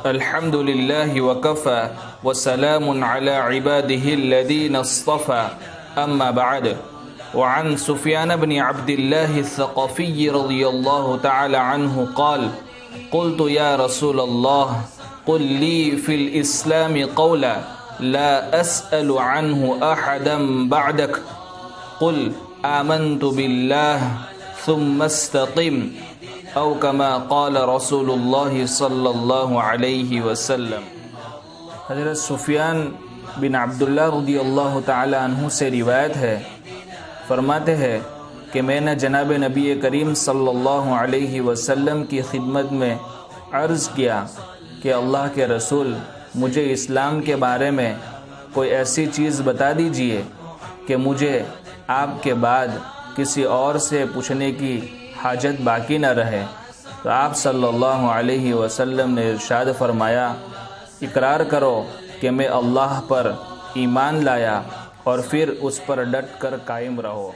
الحمد لله وكفى وسلام على عباده الذين اصطفى أما بعد. وعن سفيان بن عبد الله الثقفي رضي الله تعالى عنه قال: قلت يا رسول الله قل لي في الإسلام قولا لا أسأل عنه أحدا بعدك قل آمنت بالله ثم استقم او كما قال رسول اللہ صلی اللہ علیہ وسلم. حضرت سفیان بن عبداللہ رضی اللہ تعالی عنہ سے روایت ہے، فرماتے ہیں کہ میں نے جناب نبی کریم صلی اللہ علیہ وسلم کی خدمت میں عرض کیا کہ اللہ کے رسول، مجھے اسلام کے بارے میں کوئی ایسی چیز بتا دیجئے کہ مجھے آپ کے بعد کسی اور سے پوچھنے کی حاجت باقی نہ رہے. تو آپ صلی اللہ علیہ وسلم نے ارشاد فرمایا: اقرار کرو کہ میں اللہ پر ایمان لایا اور پھر اس پر ڈٹ کر قائم رہو.